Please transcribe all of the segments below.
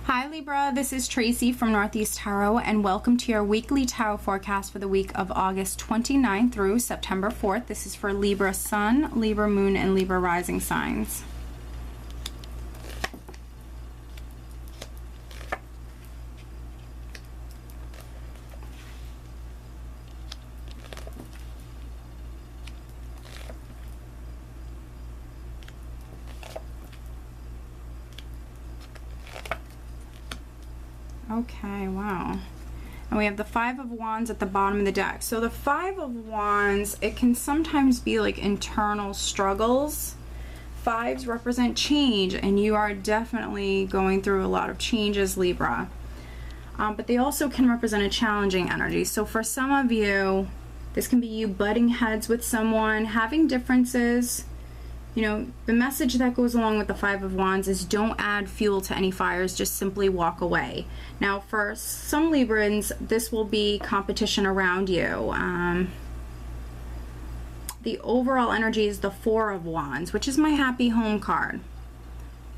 Hi Libra, this is Tracy from Northeast Tarot, and welcome to your weekly tarot forecast for the week of August 29th through September 4th. This is for Libra Sun, Libra Moon, and Libra Rising signs. Okay, wow. And we have the Five of Wands at the bottom of the deck. So the Five of Wands, it can sometimes be like internal struggles. Fives represent change, and you are definitely going through a lot of changes, Libra. But they also can represent a challenging energy. So for some of you, this can be you butting heads with someone, having differences. You know, the message that goes along with the Five of Wands is don't add fuel to any fires, just simply walk away. Now, for some Librans, this will be competition around you. The overall energy is the Four of Wands, which is my happy home card.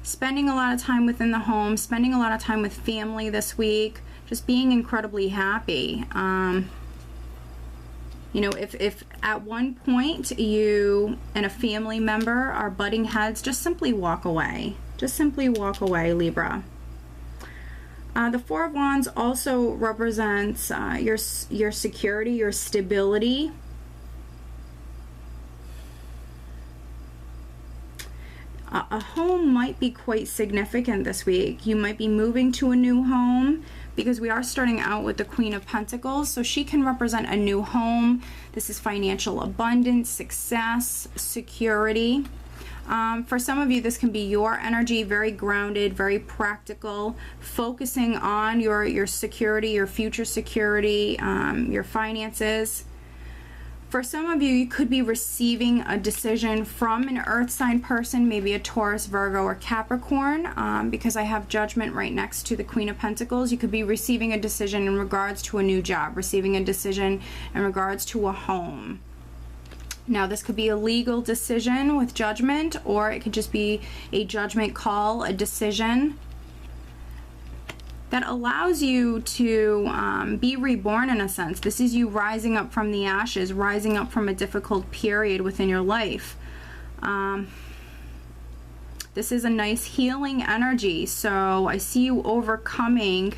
Spending a lot of time within the home, spending a lot of time with family this week, just being incredibly happy. You know, if at one point you and a family member are butting heads, just simply walk away. Just simply walk away, Libra. The Four of Wands also represents your security, your stability. A home might be quite significant this week. You might be moving to a new home, because we are starting out with the Queen of Pentacles, so she can represent a new home. This is financial abundance, success, security. For some of you, this can be your energy, very grounded, very practical, focusing on your security, your future security, your finances. For some of you, you could be receiving a decision from an earth sign person, maybe a Taurus, Virgo, or Capricorn, because I have Judgment right next to the Queen of Pentacles. You could be receiving a decision in regards to a new job, receiving a decision in regards to a home. Now, this could be a legal decision with Judgment, or it could just be a judgment call, a decision that allows you to be reborn in a sense. This is you rising up from the ashes, rising up from a difficult period within your life. This is a nice healing energy. So I see you overcoming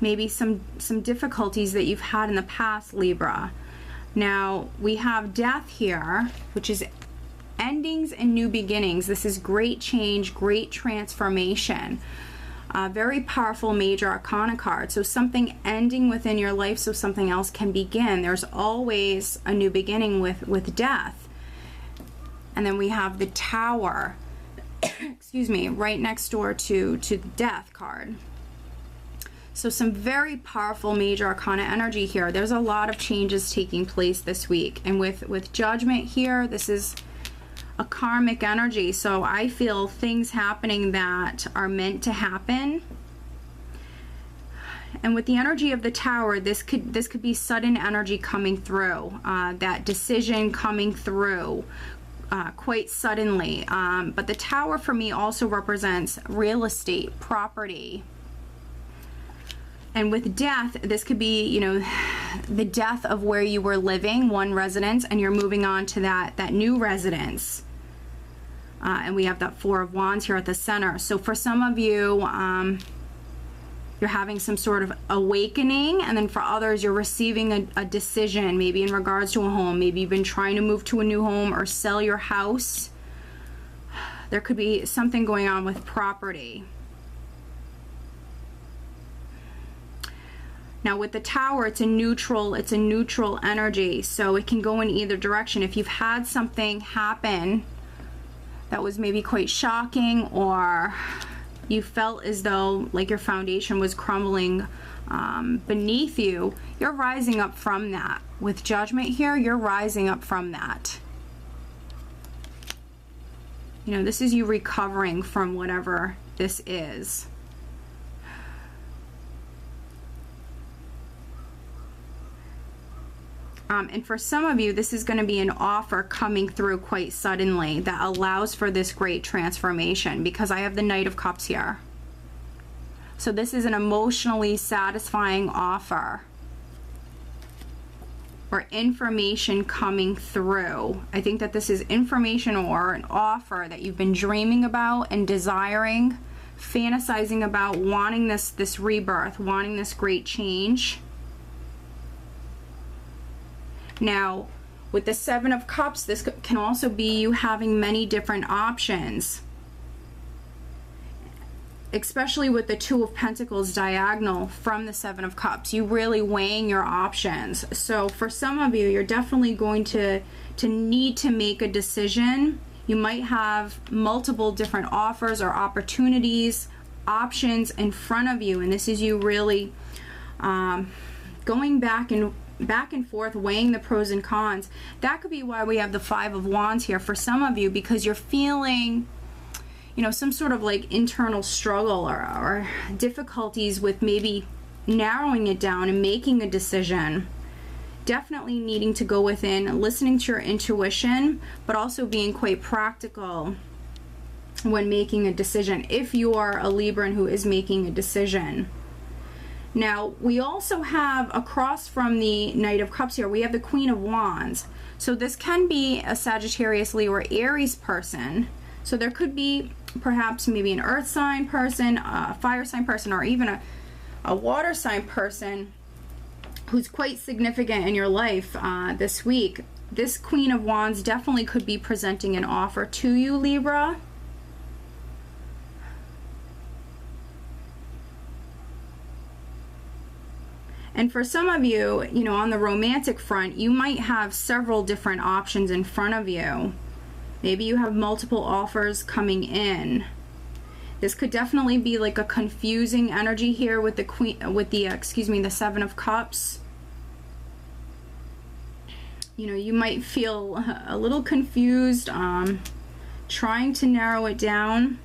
maybe some difficulties that you've had in the past, Libra. Now, we have Death here, which is endings and new beginnings. This is great change, great transformation. Very powerful major arcana card. So something ending within your life so something else can begin. There's always a new beginning with death. And then we have the Tower, excuse me, right next door to the Death card. So some very powerful major arcana energy here. There's a lot of changes taking place this week. And with Judgment here, this is a karmic energy, so I feel things happening that are meant to happen. And with the energy of the Tower, this could be sudden energy coming through, that decision coming through quite suddenly. But the Tower for me also represents real estate, property. And with Death, this could be, you know, the death of where you were living, one residence, and you're moving on to that new residence. And we have that Four of Wands here at the center. So for some of you, you're having some sort of awakening, and then for others, you're receiving a decision, maybe in regards to a home. Maybe you've been trying to move to a new home or sell your house. There could be something going on with property. Now with the Tower, it's a neutral energy, so it can go in either direction. If you've had something happen that was maybe quite shocking, or you felt as though like your foundation was crumbling beneath you, you're rising up from that. With Judgment here, you're rising up from that. You know, this is you recovering from whatever this is. And for some of you, this is going to be an offer coming through quite suddenly that allows for this great transformation, because I have the Knight of Cups here. So this is an emotionally satisfying offer or information coming through. I think that this is information or an offer that you've been dreaming about and desiring, fantasizing about, wanting this rebirth, wanting this great change. Now, with the Seven of Cups, this can also be you having many different options, especially with the Two of Pentacles diagonal from the Seven of Cups. You really weighing your options. So for some of you, you're definitely going to need to make a decision. You might have multiple different offers or opportunities, options in front of you, and this is you really going back and forth, weighing the pros and cons. That could be why we have the Five of Wands here for some of you, because you're feeling, you know, some sort of like internal struggle or difficulties with maybe narrowing it down and making a decision. Definitely needing to go within, listening to your intuition, but also being quite practical when making a decision, if you are a Libran who is making a decision. Now, we also have, across from the Knight of Cups here, we have the Queen of Wands. So this can be a Sagittarius, Leo, or Aries person. So there could be perhaps maybe an earth sign person, a fire sign person, or even a water sign person who's quite significant in your life this week. This Queen of Wands definitely could be presenting an offer to you, Libra. And for some of you, you know, on the romantic front, you might have several different options in front of you. Maybe you have multiple offers coming in. This could definitely be like a confusing energy here with the Seven of Cups. You know, you might feel a little confused, trying to narrow it down.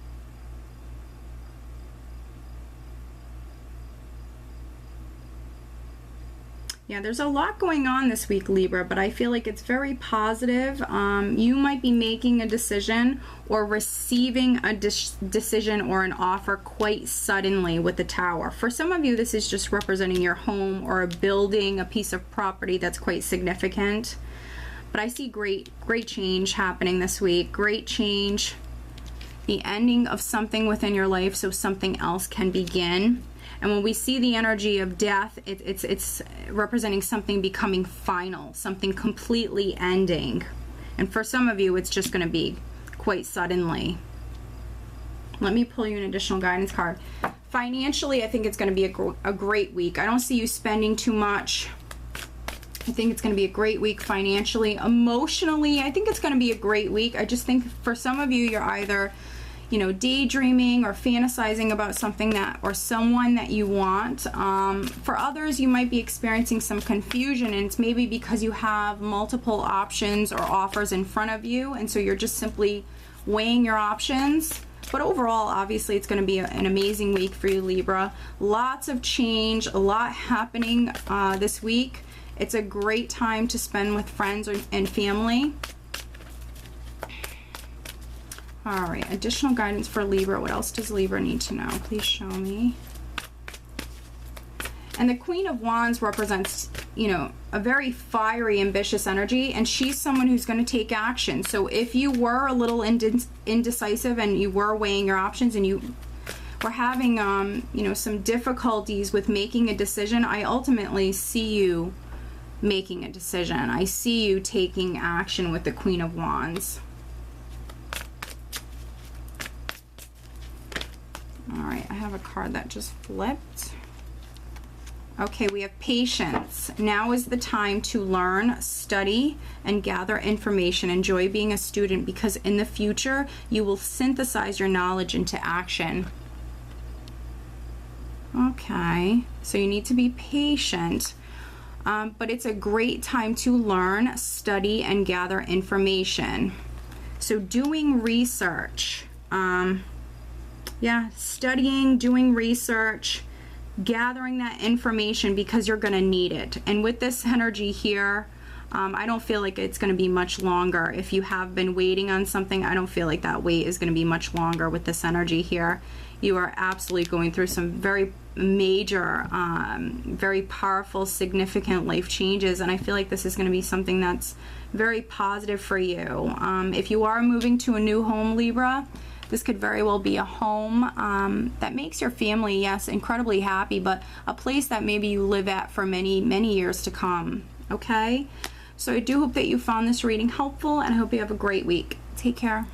Yeah, there's a lot going on this week, Libra, but I feel like it's very positive. You might be making a decision or receiving a decision or an offer quite suddenly with the Tower. For some of you, this is just representing your home or a building, a piece of property that's quite significant. But I see great change happening this week. Great change. The ending of something within your life so something else can begin. And when we see the energy of death, it's representing something becoming final, something completely ending. And for some of you, it's just going to be quite suddenly. Let me pull you an additional guidance card. Financially, I think it's going to be a great week. I don't see you spending too much. I think it's going to be a great week financially. Emotionally, I think it's going to be a great week. I just think for some of you, you're either, you know, daydreaming or fantasizing about something that or someone that you want. For others, you might be experiencing some confusion, and it's maybe because you have multiple options or offers in front of you, and so you're just simply weighing your options. But overall, obviously, it's going to be an amazing week for you, Libra. Lots of change, a lot happening this week. It's a great time to spend with friends and family. All right, additional guidance for Libra. What else does Libra need to know? Please show me. And the Queen of Wands represents, you know, a very fiery, ambitious energy, and she's someone who's going to take action. So if you were a little indecisive and you were weighing your options and you were having, you know, some difficulties with making a decision, I ultimately see you making a decision. I see you taking action with the Queen of Wands. All right, I have a card that just flipped. Okay, we have patience. Now is the time to learn, study, and gather information. Enjoy being a student, because in the future, you will synthesize your knowledge into action. Okay, so you need to be patient, but it's a great time to learn, study, and gather information. So doing research. Yeah, studying, doing research, gathering that information, because you're going to need it. And with this energy here, I don't feel like it's going to be much longer. If you have been waiting on something, I don't feel like that wait is going to be much longer with this energy here. You are absolutely going through some very major, very powerful, significant life changes, and I feel like this is going to be something that's very positive for you. If you are moving to a new home, Libra, this could very well be a home that makes your family, yes, incredibly happy, but a place that maybe you live at for many, many years to come, okay? So I do hope that you found this reading helpful, and I hope you have a great week. Take care.